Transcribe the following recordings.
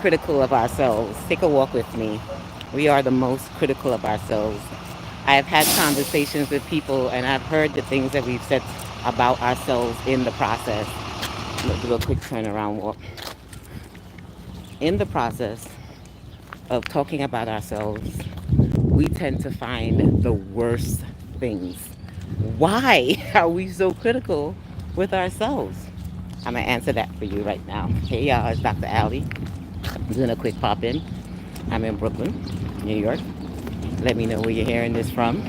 critical of ourselves. Take a walk with me. We are the most critical of ourselves. I have had conversations with people and I've heard the things that we've said about ourselves in the process. Let's do a quick turnaround walk. In the process of talking about ourselves, we tend to find the worst things. Why are we so critical with ourselves? I'm going to answer that for you right now. Hey, y'all, it's Dr. Allie. I'm doing a quick pop in. I'm in Brooklyn, New York. Let me know where you're hearing this from.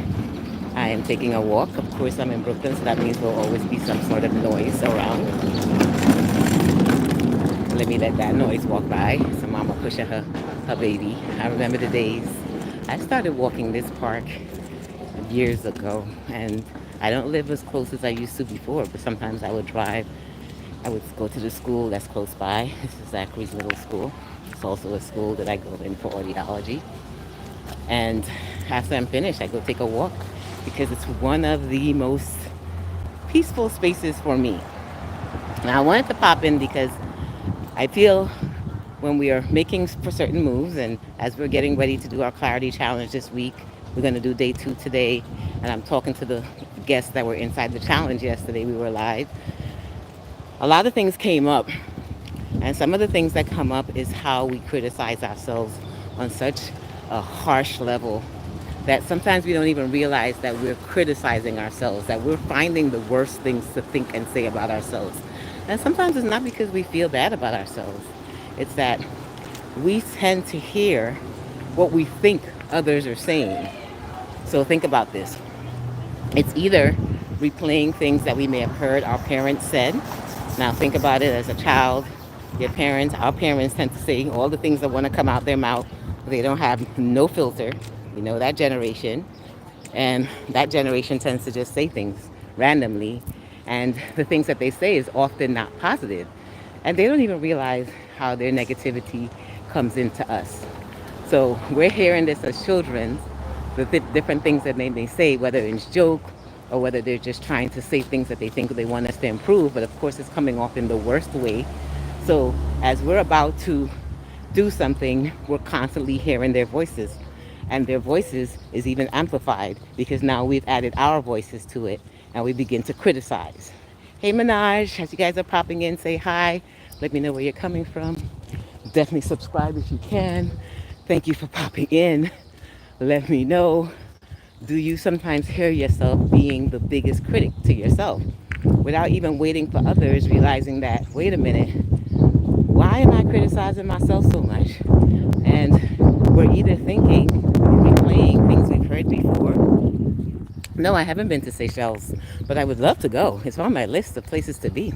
I am taking a walk. Of course, I'm in Brooklyn, so that means there'll always be some sort of noise around. Let me let that noise walk by. Some mama pushing her baby. I remember the days I started walking this park years ago, and I don't live as close as I used to before, but sometimes I would drive. I would go to the school that's close by. This is Zachary's little school. It's also a school that I go in for audiology. And after I'm finished, I go take a walk because it's one of the most peaceful spaces for me. Now, I wanted to pop in because I feel when we are making for certain moves and as we're getting ready to do our clarity challenge this week, we're going to do day 2 today. And I'm talking to the guests that were inside the challenge yesterday. We were live. A lot of things came up. And some of the things that come up is how we criticize ourselves on such a harsh level that sometimes we don't even realize that we're criticizing ourselves, that we're finding the worst things to think and say about ourselves. And sometimes it's not because we feel bad about ourselves. It's that we tend to hear what we think others are saying. So think about this. It's either replaying things that we may have heard our parents said. Now think about it as a child. Our parents tend to say all the things that want to come out their mouth. They don't have no filter. You know that generation. And that generation tends to just say things randomly. And the things that they say is often not positive. And they don't even realize how their negativity comes into us. So we're hearing this as children, the different things that they may say, whether it's joke or whether they're just trying to say things that they think they want us to improve. But of course, it's coming off in the worst way. So as we're about to do something, we're constantly hearing their voices. And their voices is even amplified because now we've added our voices to it and we begin to criticize. Hey Minaj, as you guys are popping in, say hi. Let me know where you're coming from. Definitely subscribe if you can. Thank you for popping in. Let me know. Do you sometimes hear yourself being the biggest critic to yourself without even waiting for others, realizing that, wait a minute, why am I criticizing myself so much? And we're either thinking or replaying things we've heard before. No, I haven't been to Seychelles, but I would love to go. It's on my list of places to be.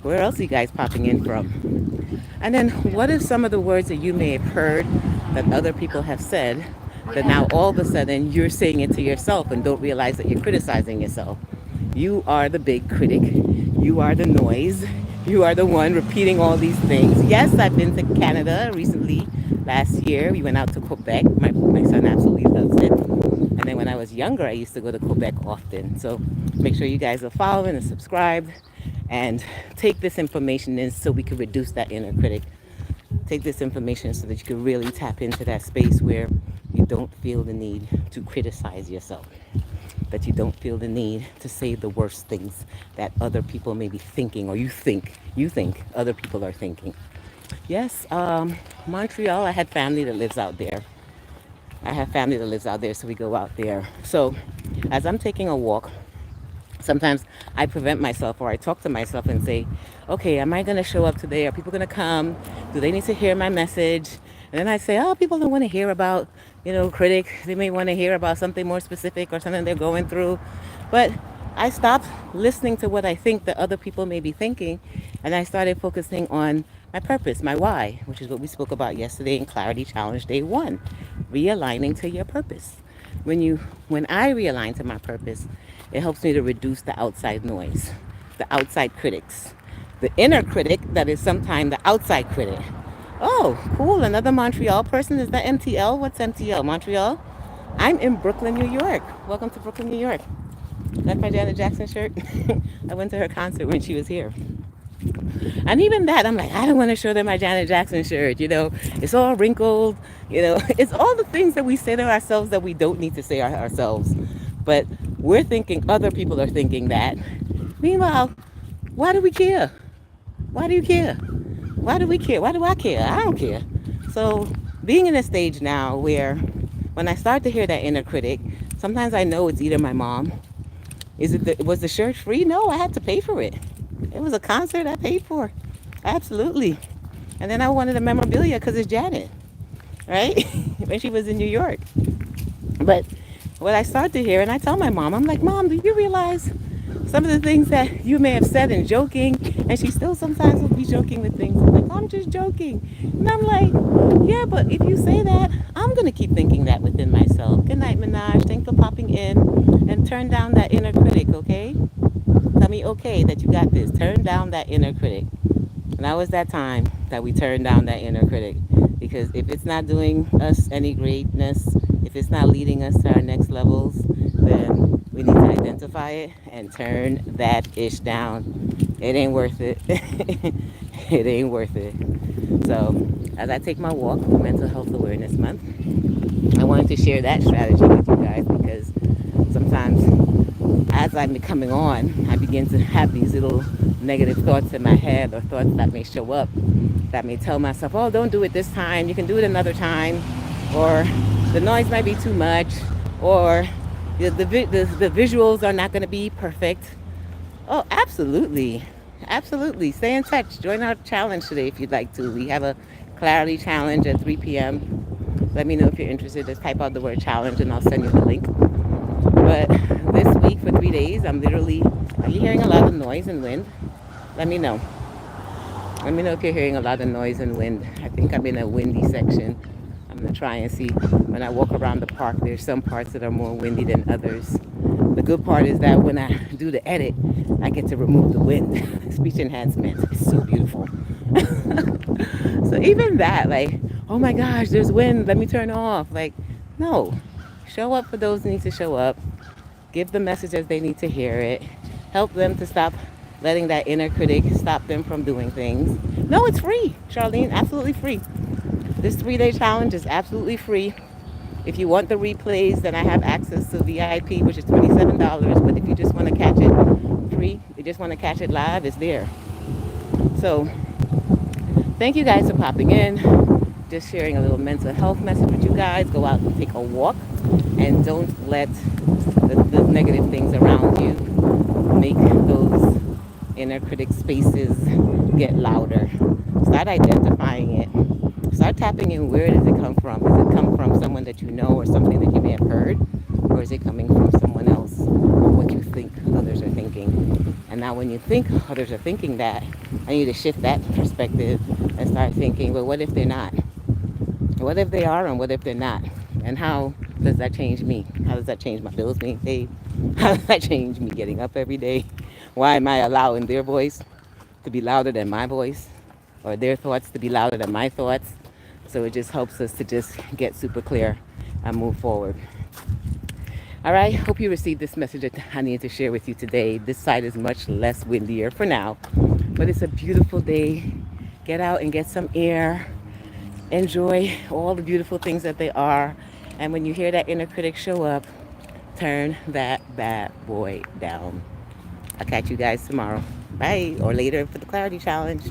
Where else are you guys popping in from? And then what are some of the words that you may have heard that other people have said that now all of a sudden you're saying it to yourself and don't realize that you're criticizing yourself? You are the big critic. You are the noise. You are the one repeating all these things. Yes, I've been to Canada recently. Last year, we went out to Quebec. My son absolutely loves it. And then when I was younger, I used to go to Quebec often. So make sure you guys are following and subscribed and take this information in so we can reduce that inner critic. Take this information so that you can really tap into that space where you don't feel the need to criticize yourself, that you don't feel the need to say the worst things that other people may be thinking or you think other people are thinking. Yes, Montreal, I had family that lives out there. I have family that lives out there, so we go out there. So as I'm taking a walk, sometimes I prevent myself or I talk to myself and say, okay, am I going to show up today? Are people going to come? Do they need to hear my message? And then I say, oh, people don't want to hear about, critic. They may want to hear about something more specific or something they're going through. But I stopped listening to what I think that other people may be thinking, and I started focusing on my purpose, my why, which is what we spoke about yesterday in Clarity Challenge Day 1, realigning to your purpose. When I realign to my purpose, it helps me to reduce the outside noise, the outside critics, the inner critic that is sometimes the outside critic. Oh, cool, another Montreal person. Is that MTL? What's MTL? Montreal? I'm in Brooklyn, New York. Welcome to Brooklyn, New York. That's my Janet Jackson shirt. I went to her concert when she was here. And even that, I'm like, I don't want to show them my Janet Jackson shirt. It's all wrinkled. It's all the things that we say to ourselves that we don't need to say ourselves. But we're thinking other people are thinking that. Meanwhile, why do we care? Why do you care? Why do we care? Why do I care? I don't care. So being in a stage now where when I start to hear that inner critic, sometimes I know it's either my mom. Was the shirt free? No, I had to pay for it. It was a concert I paid for. Absolutely. And then I wanted the memorabilia because it's Janet, right? When she was in New York. But what I start to hear, and I tell my mom, I'm like, Mom, do you realize some of the things that you may have said in joking? And she still sometimes will be joking with things. I'm like, I'm just joking. And I'm like, yeah, but if you say that, I'm going to keep thinking that within myself. Good night, Minaj. Thanks for popping in. And turn down that inner critic, okay? Tell me, okay, that you got this. Turn down that inner critic. Now is that time that we turn down that inner critic. Because if it's not doing us any greatness, if it's not leading us to our next levels, then we need to identify it and turn that ish down. It ain't worth it. It ain't worth it. So, as I take my walk for Mental Health Awareness Month, I wanted to share that strategy with you guys because sometimes as I'm coming on, I begin to have these little negative thoughts in my head or thoughts that may show up that may tell myself, oh, don't do it this time. You can do it another time. Or the noise might be too much. Or the visuals are not going to be perfect. Oh, absolutely. Absolutely. Stay in touch. Join our challenge today if you'd like to. We have a clarity challenge at 3 p.m. Let me know if you're interested. Just type out the word challenge and I'll send you the link. But this week for 3 days, are you hearing a lot of noise and wind? Let me know. Let me know if you're hearing a lot of noise and wind. I think I'm in a windy section. I'm going to try and see. When I walk around the park, there's some parts that are more windy than others. The good part is that when I do the edit, I get to remove the wind. Speech enhancement. It's so beautiful. So even that, like, oh my gosh, there's wind. Let me turn off. Like, no. Show up for those who need to show up. Give the message as they need to hear it. Help them to stop letting that inner critic stop them from doing things. No, it's free, Charlene. Absolutely free. This 3-day challenge is absolutely free. If you want the replays, then I have access to VIP, which is $27. But if you just want to catch it free, you just want to catch it live, it's there. So thank you guys for popping in. Just sharing a little mental health message with you guys. Go out and take a walk. And don't let the negative things around you make those inner critic spaces get louder. Start identifying it. Start tapping in, where does it come from? Does it come from someone that you know or something that you may have heard? Or is it coming from someone else, what you think others are thinking? And now when you think others are thinking that, I need to shift that perspective and start thinking, well, what if they're not? What if they are and what if they're not? And how does that change me? How does that change my bills being paid? How does that change me getting up every day? Why am I allowing their voice to be louder than my voice? Or their thoughts to be louder than my thoughts? So it just helps us to just get super clear and move forward. All right, hope you received this message that I needed to share with you today. This side is much less windier for now, but it's a beautiful day. Get out and get some air. Enjoy all the beautiful things that they are. And when you hear that inner critic show up, turn that bad boy down. I'll catch you guys tomorrow. Bye. Or later for the clarity challenge.